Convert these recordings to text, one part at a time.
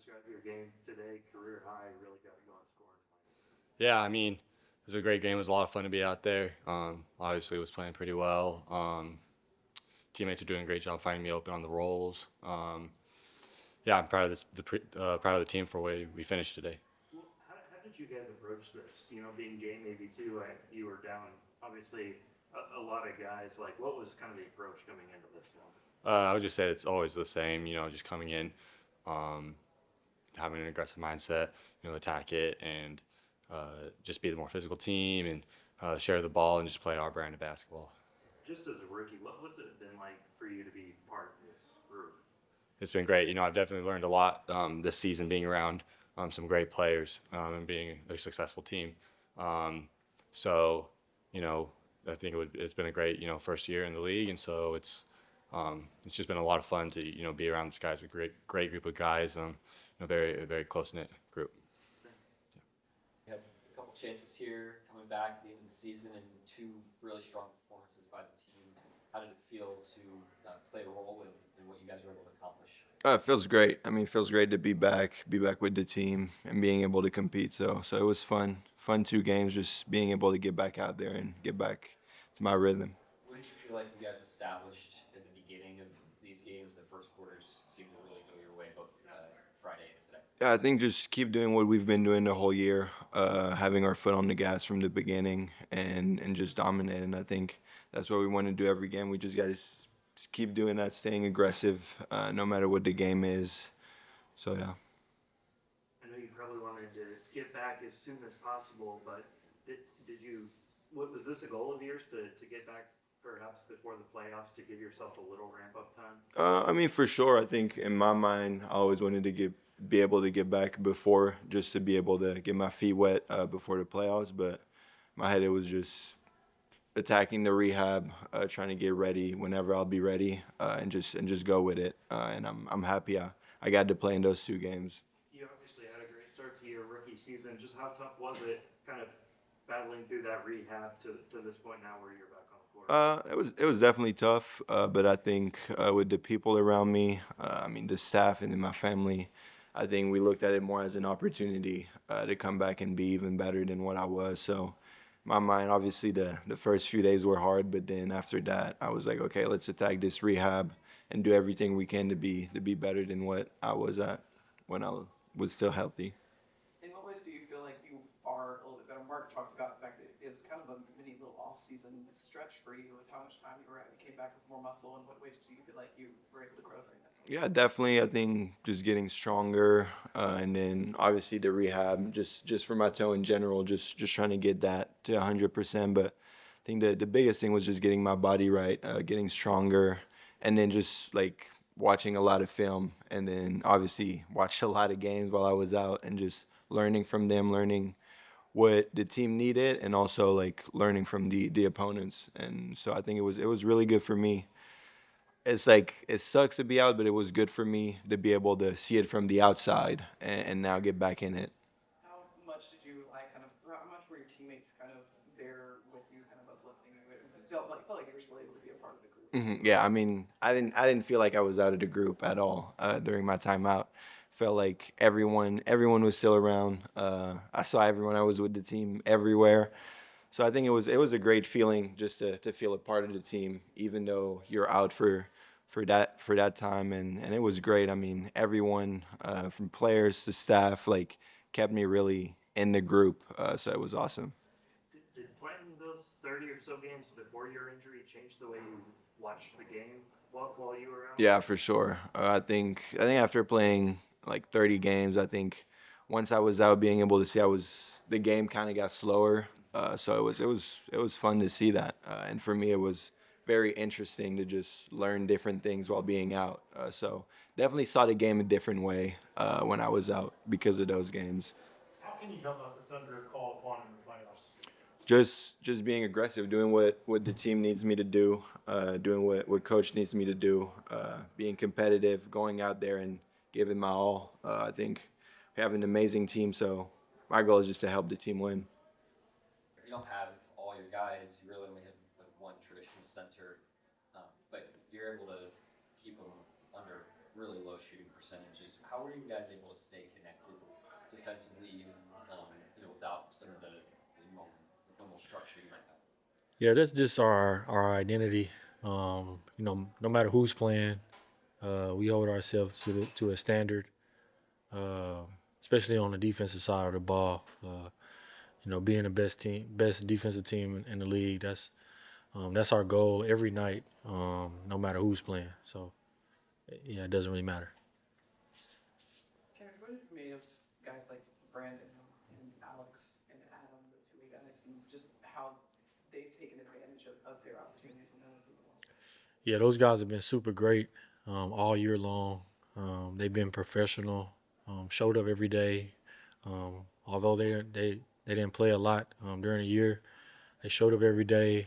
describe your game today? Career high, really got to go on scoring. Yeah, I mean, it was a great game. It was a lot of fun to be out there. Obviously, was playing pretty well. Teammates are doing a great job finding me open on the rolls. Yeah, I'm proud of proud of the team for the way we finished today. Well, how did you guys approach this? You know, being game maybe two, you were down. Obviously, a lot of guys. Like, what was kind of the approach coming into this one? I would just say it's always the same. Just coming in, um, having an aggressive mindset. Attack it and just be the more physical team and share the ball and just play our brand of basketball. Just as a rookie, what's it been like for you to be part of this group? It's been great. I've definitely learned a lot this season being around some great players and being a successful team. So, I think it's been a great, first year in the league, and so it's just been a lot of fun to be around these guys, a great group of guys, a very close knit group. You had a couple chances here coming back at the end of the season and two really strong performances by the team. How did it feel to play a role in what you guys were able to accomplish? It feels great. I mean, it feels great to be back with the team and being able to compete. So it was fun 2 games, just being able to get back out there and get back to my rhythm. What did you feel like you guys established at the beginning of these games? The first quarters seemed to really go your way, both Friday and today. Yeah, I think just keep doing what we've been doing the whole year, having our foot on the gas from the beginning and just dominating. I think that's what we want to do every game. We just got to keep doing that, staying aggressive, no matter what the game is. So, yeah. I know you probably wanted to get back as soon as possible, but was this a goal of yours to get back perhaps before the playoffs to give yourself a little ramp-up time? I mean, for sure. I think in my mind, I always wanted to be able to get back before, just to be able to get my feet wet before the playoffs. But in my head, it was just attacking the rehab, trying to get ready whenever I'll be ready, and just go with it. And I'm happy I got to play in those 2 games. You obviously had a great start to your rookie season. Just how tough was it, kind of battling through that rehab to this point now where you're back on the court? It was definitely tough, but I think with the people around me, I mean the staff and then my family, I think we looked at it more as an opportunity to come back and be even better than what I was. So, my mind, obviously the first few days were hard, but then after that, I was like, okay, let's attack this rehab and do everything we can to be better than what I was at when I was still healthy. In what ways do you feel like you are a little bit better? Mark talked about the fact that it was kind of a mini little off-season stretch for you with how much time you were at. You came back with more muscle. In what ways do you feel like you were able to grow during that? Yeah, definitely. I think just getting stronger, and then obviously the rehab, just for my toe in general, just trying to get that to 100%. But I think the biggest thing was just getting my body right, getting stronger, and then just like watching a lot of film, and then obviously watched a lot of games while I was out, and just learning from them, learning what the team needed, and also like learning from the opponents. And so I think it was really good for me. It's like it sucks to be out, but it was good for me to be able to see it from the outside and now get back in it. How much did you how much were your teammates kind of there with you, kind of uplifting you? It felt like you were still able to be a part of the group. Yeah, I mean, I didn't feel like I was out of the group at all during my time out. Felt like everyone was still around. I saw everyone. I was with the team everywhere. So I think it was a great feeling just to feel a part of the team, even though you're out for that time, and it was great. I mean, everyone from players to staff like kept me really in the group, so it was awesome. Did playing those 30 or so games before your injury change the way you watched the game while you were out? Yeah, for sure. I think after playing like 30 games, I think once I was out, being able to see the game kind of got slower. So it was fun to see that, and for me it was very interesting to just learn different things while being out. So definitely saw the game a different way when I was out because of those games. How can you help out the Thunder if called upon in the playoffs? Just being aggressive, doing what the team needs me to do, doing what coach needs me to do, being competitive, going out there and giving my all. I think we have an amazing team, so my goal is just to help the team win. You don't have all your guys. You really only have like one traditional center, but you're able to keep them under really low shooting percentages. how were you guys able to stay connected defensively, even without some of the normal structure you might have? Yeah, that's just our identity. No matter who's playing, we hold ourselves to a standard, uh, especially on the defensive side of the ball. Being the best defensive team in the league. That's our goal every night, no matter who's playing. So, yeah, it doesn't really matter. Kenrich, what have you made of guys like Branden and Alex and Adam, the two-way guys, and just how they've taken advantage of their opportunities when other people lost? Yeah, those guys have been super great all year long. They've been professional, showed up every day. Although they didn't play a lot during the year, they showed up every day.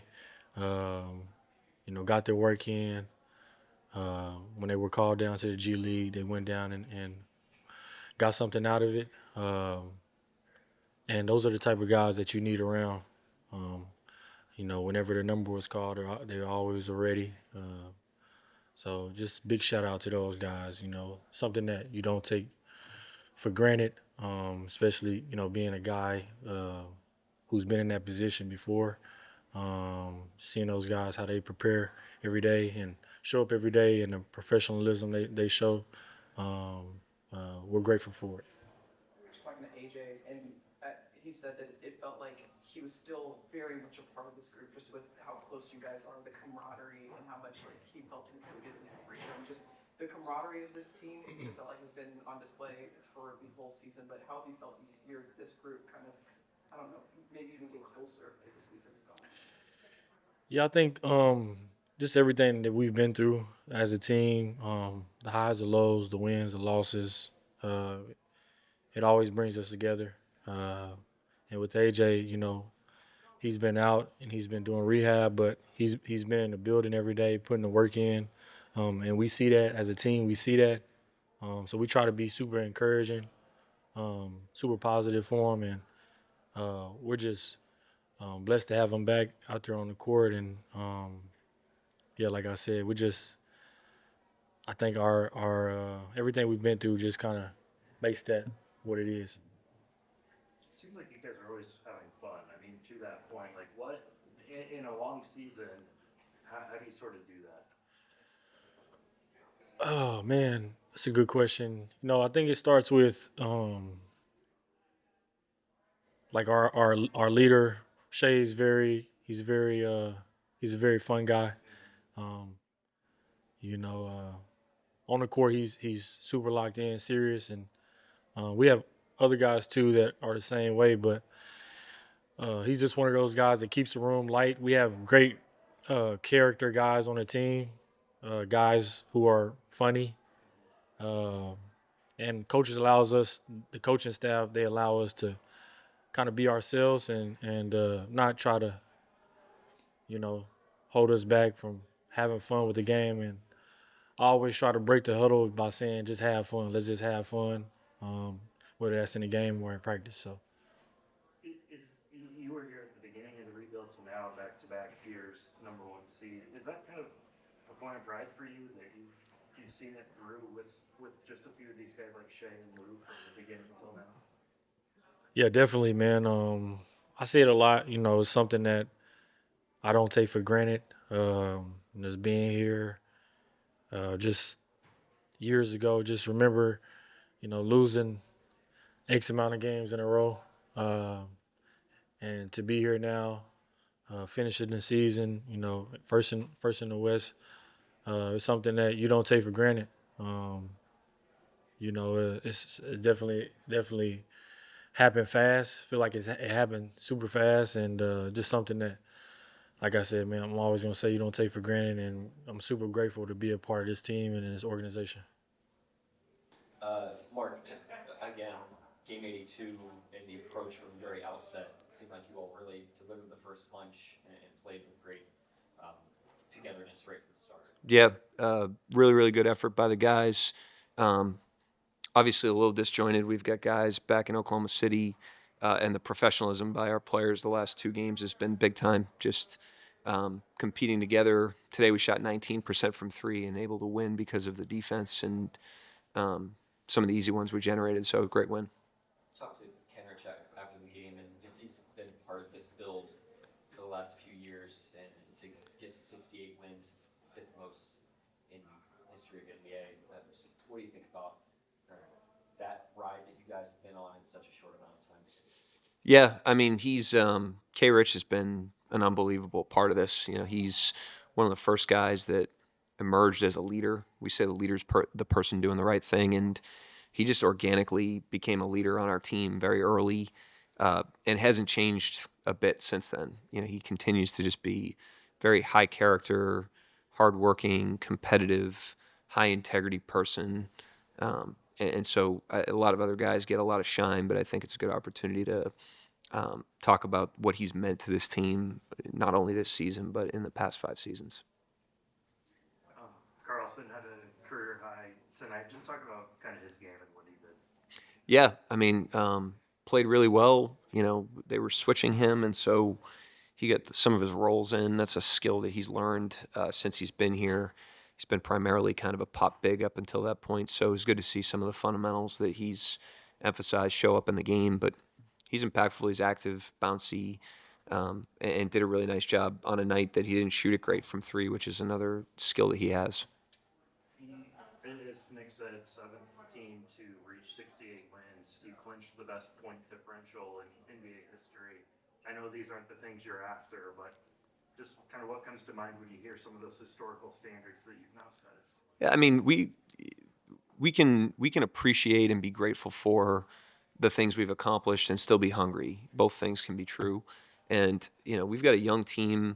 Got their work in. When they were called down to the G League, they went down and got something out of it. And those are the type of guys that you need around. Whenever the number was called, they're always ready. So just big shout out to those guys. Something that you don't take for granted, especially being a guy who's been in that position before. Seeing those guys how they prepare every day and show up every day and the professionalism they show, we're grateful for it. We were just talking to AJ, and he said that it felt like he was still very much a part of this group, just with how close you guys are, the camaraderie, and how much he felt included in everything. Just the camaraderie of this team, I felt like has been on display for the whole season. But how have you felt this group kind of, I don't know, maybe even get closer as the season's gone? Yeah, I think just everything that we've been through as a team, the highs, the lows, the wins, the losses, it always brings us together. And with AJ, he's been out and he's been doing rehab, but he's been in the building every day, putting the work in. And we see that as a team. We see that. So we try to be super encouraging, super positive for him. And we're just blessed to have him back out there on the court. And, like I said, I think our everything we've been through just kind of makes that what it is. It seems like you guys are always having fun. I mean, to that point, like what, in a long season, how do you sort of do that? Oh, man, that's a good question. I think it starts with like our leader, Shea, he's a very fun guy. On the court, he's super locked in, serious, and we have other guys too that are the same way. But he's just one of those guys that keeps the room light. We have great character guys on the team, guys who are funny, and the coaching staff, they allow us to kind of be ourselves and not try to, hold us back from having fun with the game. And I always try to break the huddle by saying, just have fun. Let's just have fun, whether that's in the game or in practice. So. You were here at the beginning of the rebuild to now, back-to-back years, #1 seed. Is that kind of a point of pride for you that you've seen it through with just a few of these guys like Shea and Lou from the beginning until now? Yeah, definitely, man. I see it a lot. It's something that I don't take for granted. Just being here, just years ago, just remember, losing X amount of games in a row, and to be here now, finishing the season, first in the West, it's something that you don't take for granted. It's definitely happened fast. Feel like it happened super fast, and just something that, like I said, man, I'm always gonna say you don't take for granted, and I'm super grateful to be a part of this team and in this organization. Mark, just again, game 82 and the approach from the very outset, it seemed like you all really delivered the first punch and played with great togetherness right from the start. Yeah, really, really good effort by the guys. Obviously, a little disjointed. We've got guys back in Oklahoma City, and the professionalism by our players the last 2 games has been big time. Just competing together. Today we shot 19% from 3 and able to win because of the defense. And some of the easy ones we generated. So great win. Talked to Kenrich after the game, and he's been part of this build for the last few years, and to get to 68 wins is the fifth most in history of NBA. What do you think about that ride that you guys have been on in such a short amount of time? Yeah, I mean, he's K. Rich has been an unbelievable part of this. You know, he's one of the first guys that emerged as a leader. We say the leader's the person doing the right thing, and he just organically became a leader on our team very early, and hasn't changed a bit since then. You know, he continues to just be very high character, hardworking, competitive, high integrity person. And so a lot of other guys get a lot of shine, but I think it's a good opportunity to talk about what he's meant to this team, not only this season, but in the past 5 seasons. Carlson had a career high tonight. Just talk about kind of his game and what he did. Yeah, I mean, played really well. You know, they were switching him, and so he got some of his roles in. That's a skill that he's learned since he's been here. He's been primarily kind of a pop big up until that point, so it was good to see some of the fundamentals that he's emphasized show up in the game. But he's impactful, he's active, bouncy, and did a really nice job on a night that he didn't shoot it great from 3, which is another skill that he has. As Nick said, 7th team to reach 68 wins. You clinched the best point differential in NBA history. I know these aren't the things you're after, but just kind of what comes to mind when you hear some of those historical standards that you've now set? Yeah, I mean, we can appreciate and be grateful for the things we've accomplished and still be hungry. Both things can be true. And, you know, we've got a young team,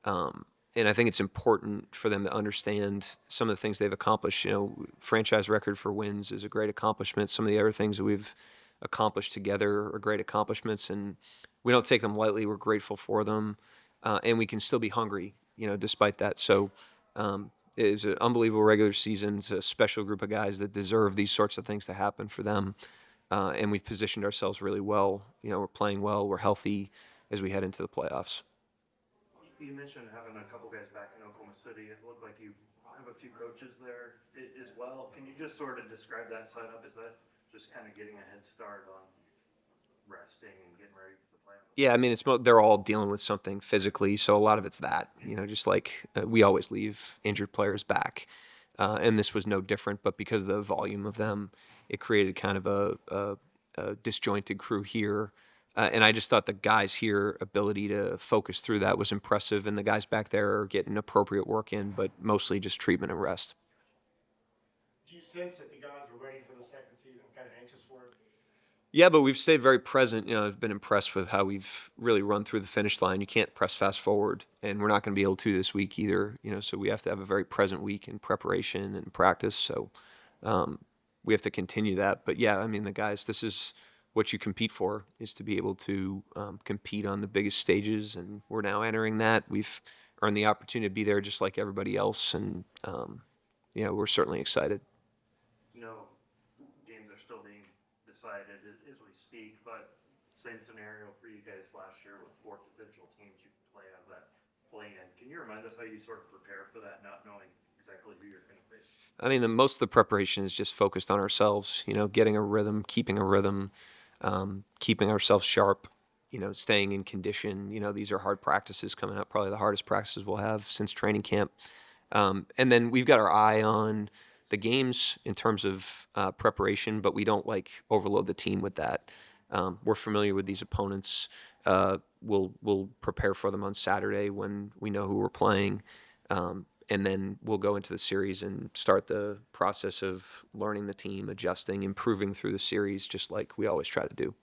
and I think it's important for them to understand some of the things they've accomplished. You know, franchise record for wins is a great accomplishment. Some of the other things that we've accomplished together are great accomplishments, and we don't take them lightly. We're grateful for them. And we can still be hungry, you know, despite that. So it was an unbelievable regular season. It's a special group of guys that deserve these sorts of things to happen for them. And we've positioned ourselves really well. You know, we're playing well. We're healthy as we head into the playoffs. You mentioned having a couple guys back in Oklahoma City. It looked like you have a few coaches there as well. Can you just sort of describe that setup? Is that just kind of getting a head start on resting and getting ready for the playoffs? Yeah, I mean, they're all dealing with something physically, so a lot of it's that. You know, just like we always leave injured players back, and this was no different. But because of the volume of them, it created kind of a disjointed crew here. And I just thought the guys here ability to focus through that was impressive, and the guys back there are getting appropriate work in, but mostly just treatment and rest. Do you sense that the guys are ready for the second season, kind of anxious for it? Yeah, but we've stayed very present. You know, I've been impressed with how we've really run through the finish line. You can't press fast forward, and we're not going to be able to this week either. You know, so we have to have a very present week in preparation and practice. So we have to continue that. But yeah, I mean, the guys, this is what you compete for, is to be able to compete on the biggest stages, and we're now entering that. We've earned the opportunity to be there just like everybody else, and you know, we're certainly excited. You know, games are still being decided as we speak, but same scenario for you guys last year with 4 divisional teams you play out of that play-in. Can you remind us how you sort of prepare for that, not knowing exactly who you're going to face? I mean, most of the preparation is just focused on ourselves, you know, getting a rhythm, keeping a rhythm, keeping ourselves sharp, you know, staying in condition. You know, these are hard practices coming up, probably the hardest practices we'll have since training camp. And then we've got our eye on the games in terms of preparation, but we don't overload the team with that. We're familiar with these opponents. We'll prepare for them on Saturday when we know who we're playing. And then we'll go into the series and start the process of learning the team, adjusting, improving through the series, just like we always try to do.